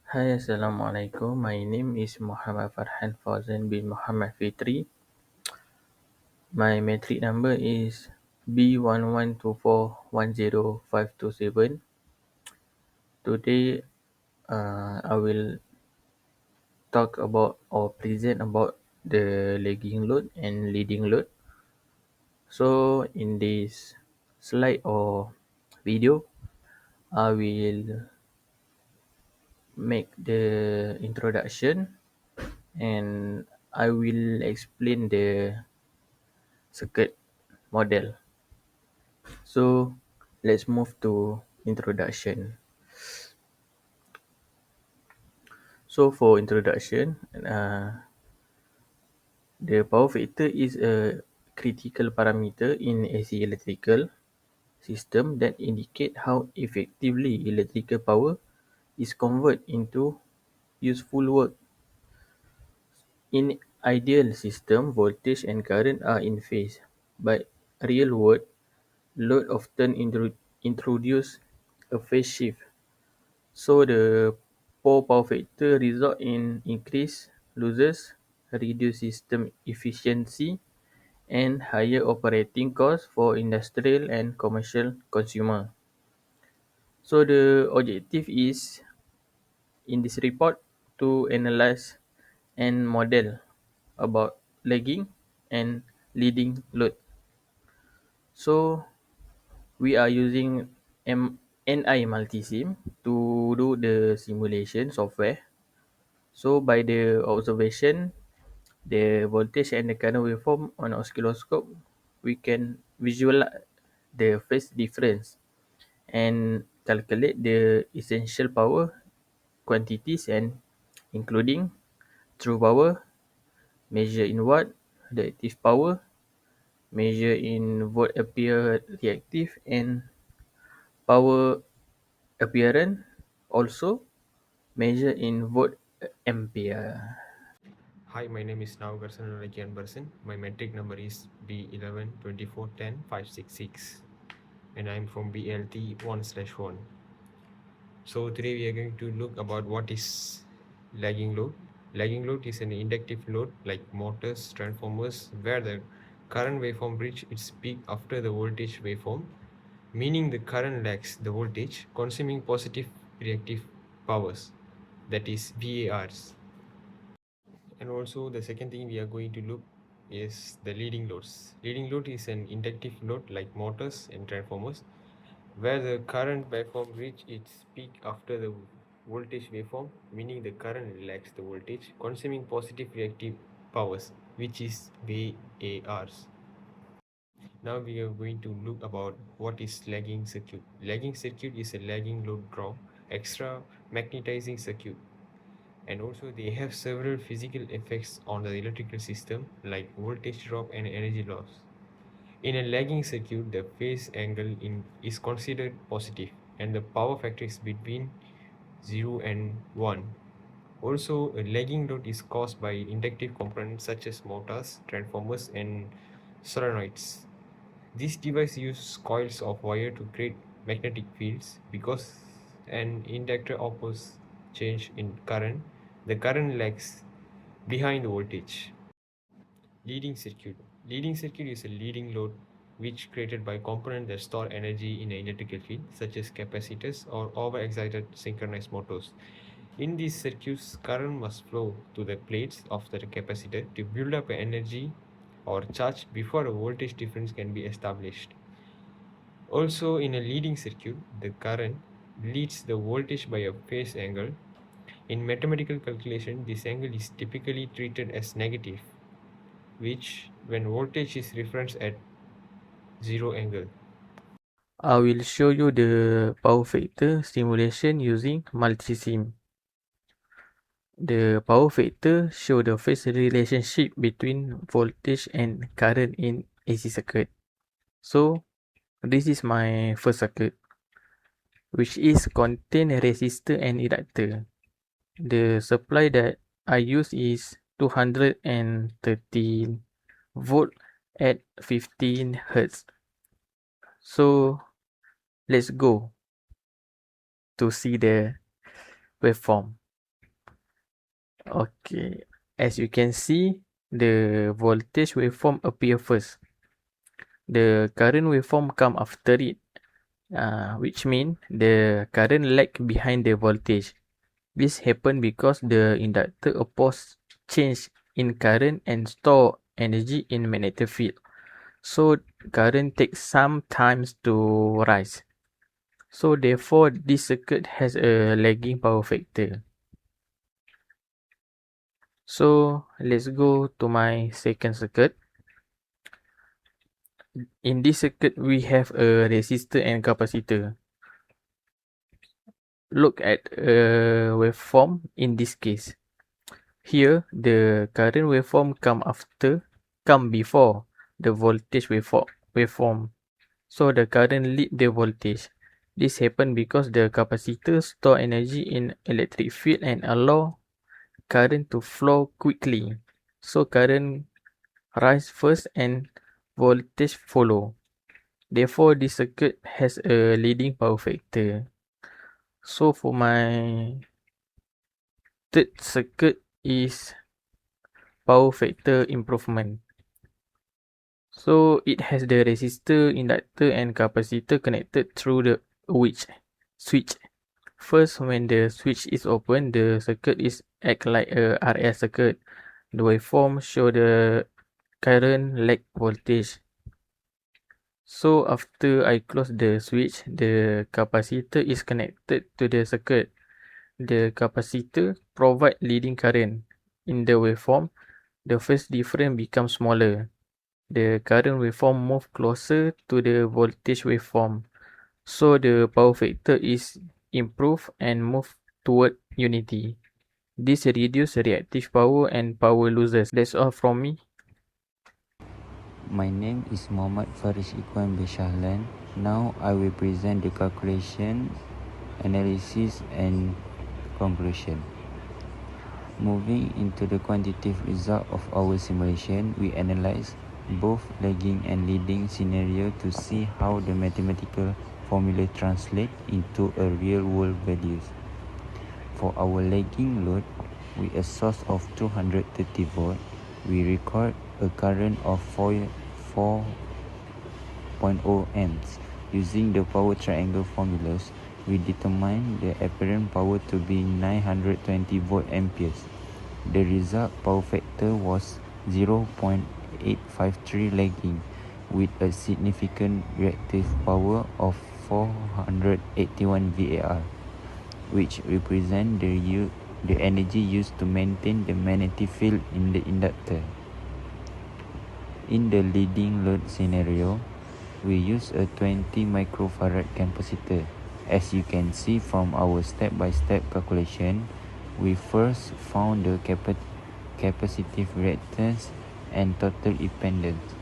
Hi, Assalamualaikum. My name is Muhammad Farhan Fauzan bin Muhammad Fitri. My metric number is B112410527. Today, I will talk about or present about the lagging load and leading load. So, in this slide or video, I will make the introduction and I will explain the circuit model. So let's move to introduction. So for introduction, the power factor is a critical parameter in AC electrical system that indicate how effectively electrical power is converted into useful work. In ideal system, voltage and current are in phase, but real world load often introduce a phase shift. So the poor power factor result in increased losses, reduced system efficiency, and higher operating costs for industrial and commercial consumer. So the objective is in this report to analyze and model about lagging and leading load. So we are using NI Multisim to do the simulation software. So by the observation, the voltage and the current waveform on oscilloscope, we can visualize the phase difference and calculate the essential power quantities and including true power, measure in watt, the active power, measure in volt ampere reactive and power apparent, also measure in volt ampere. Hi, my name is now Garsan Rakian Barsan. My metric number is B1124105666 and I'm from BLT 1/1. So today we are going to look about what is lagging load. Lagging load is an inductive load like motors, transformers, where the current waveform reach its peak after the voltage waveform, meaning the current lags the voltage, consuming positive reactive powers, that is VARs. And also the second thing we are going to look is the leading loads. Leading load is an inductive load like motors and transformers where the current waveform reach its peak after the voltage waveform, meaning the current lags the voltage, consuming positive reactive powers, which is VARs. Now we are going to look about what is lagging circuit. Lagging circuit is a lagging load draw, extra magnetizing circuit, and also they have several physical effects on the electrical system like voltage drop and energy loss. In a lagging circuit, the phase angle is considered positive and the power factor is between 0 and 1. Also, a lagging load is caused by inductive components such as motors, transformers, and solenoids. This device uses coils of wire to create magnetic fields because an inductor opposes change in current. The current lags behind the voltage. Leading circuit. Leading circuit is a leading load which created by components that store energy in an electrical field, such as capacitors or overexcited synchronous motors. In these circuits, current must flow to the plates of the capacitor to build up energy or charge before a voltage difference can be established. Also, in a leading circuit, the current leads the voltage by a phase angle. In mathematical calculation, this angle is typically treated as negative, which when voltage is referenced at zero angle. I will show you the power factor simulation using multisim. The power factor show the phase relationship between voltage and current in AC circuit. So this is my first circuit, which is contain a resistor and inductor. The supply that I use is 213 volt at 15 hertz. So let's go to see the waveform. Okay, as you can see, the voltage waveform appear first. The current waveform come after it, which means the current lag behind the voltage. This happen because the inductor oppose change in current and store energy in magnetic field. So current takes some time to rise. So therefore, this circuit has a lagging power factor. So let's go to my second circuit. In this circuit, we have a resistor and capacitor. Look at a waveform in this case. Here, the current waveform come before the voltage waveform. So the current lead the voltage. This happen because the capacitor store energy in electric field and allow current to flow quickly. So current rise first and voltage follow. Therefore, this circuit has a leading power factor. So for my third circuit is power factor improvement. So it has the resistor, inductor and capacitor connected through the switch. First, when the switch is open, the circuit is act like a RS circuit. The waveform show the current lag voltage. So after I close the switch, the capacitor is connected to the circuit. The capacitor provide leading current. In the waveform, the first difference becomes smaller. The current waveform move closer to the voltage waveform. So the power factor is improved and move toward unity. This reduce reactive power and power losses. That's all from me. My name is Muhammad Farish Ikhwan Bishahlan. Now I will present the calculation, analysis and conclusion. Moving into the quantitative result of our simulation, we analyze both lagging and leading scenario to see how the mathematical formula translate into a real world values. For our lagging load, with a source of 230 volt, we record a current of 4.0 amps. Using the power triangle formulas, we determine the apparent power to be 920 volt amperes. The result power factor was 0.853 lagging, with a significant reactive power of 481 VAR, which represent the energy used to maintain the magnetic field in the inductor. In the leading load scenario, we use a 20 microfarad capacitor. As you can see from our step-by-step calculation, we first found the capacitive reactance and total impedance.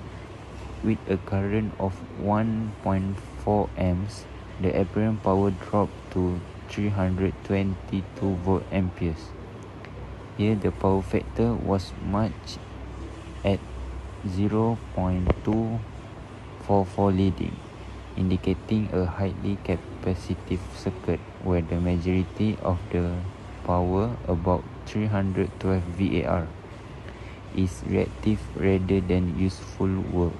With a current of 1.4 amps, the apparent power dropped to 322 volt amperes. Here the power factor was much at 0.244 leading, indicating a highly capacitive circuit where the majority of the power, about 312 VAR, is reactive rather than useful work.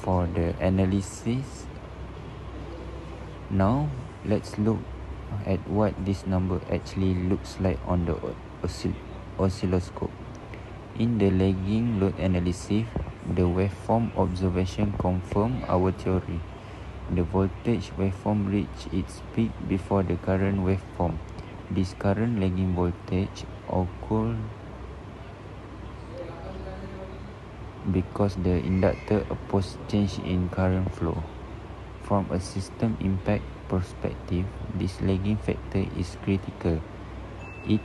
For the analysis, now let's look at what this number actually looks like on the oscilloscope. In the lagging load analysis, the waveform observation confirm our theory. The voltage waveform reached its peak before the current waveform. This current lagging voltage occurred because the inductor opposed change in current flow. From a system impact perspective, this lagging factor is critical. It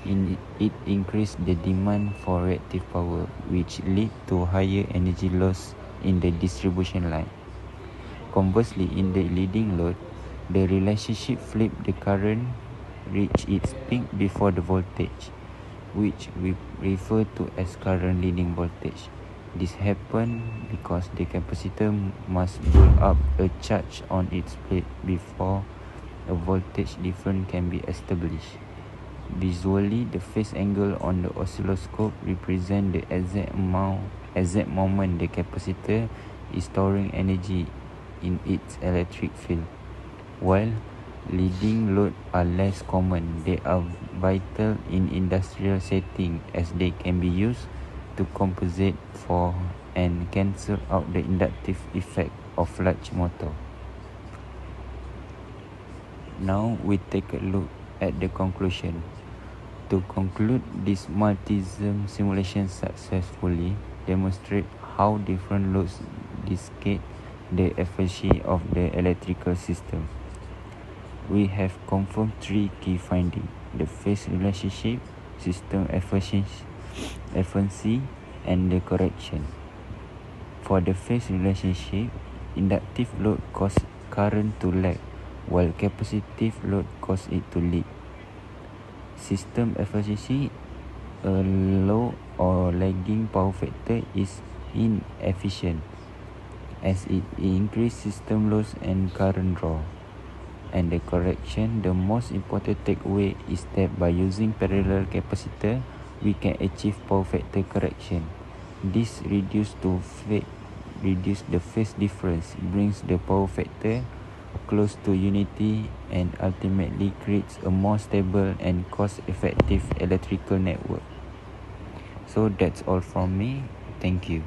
increased the demand for reactive power, which lead to higher energy loss in the distribution line. Conversely, in the leading load, the relationship flipped. The current reached its peak before the voltage, which we refer to as current leading voltage. This happened because the capacitor must build up a charge on its plate before a voltage difference can be established. Visually, the phase angle on the oscilloscope represents the exact moment the capacitor is storing energy in its electric field. While leading loads are less common, they are vital in industrial settings as they can be used to compensate for and cancel out the inductive effect of large motor. Now we take a look at the conclusion. To conclude, this multism simulation successfully demonstrate how different loads dictate the efficiency of the electrical system. We have confirmed three key findings: the phase relationship, system efficiency, and the correction. For the phase relationship, inductive load causes current to lag, while capacitive load causes it to lead. System efficiency, a low or lagging power factor is inefficient as it increases system loss and current draw. And the correction, the most important takeaway is that by using parallel capacitor, we can achieve power factor correction. This reduces the phase difference, brings the power factor close to unity, and ultimately creates a more stable and cost-effective electrical network. So that's all from me. Thank you.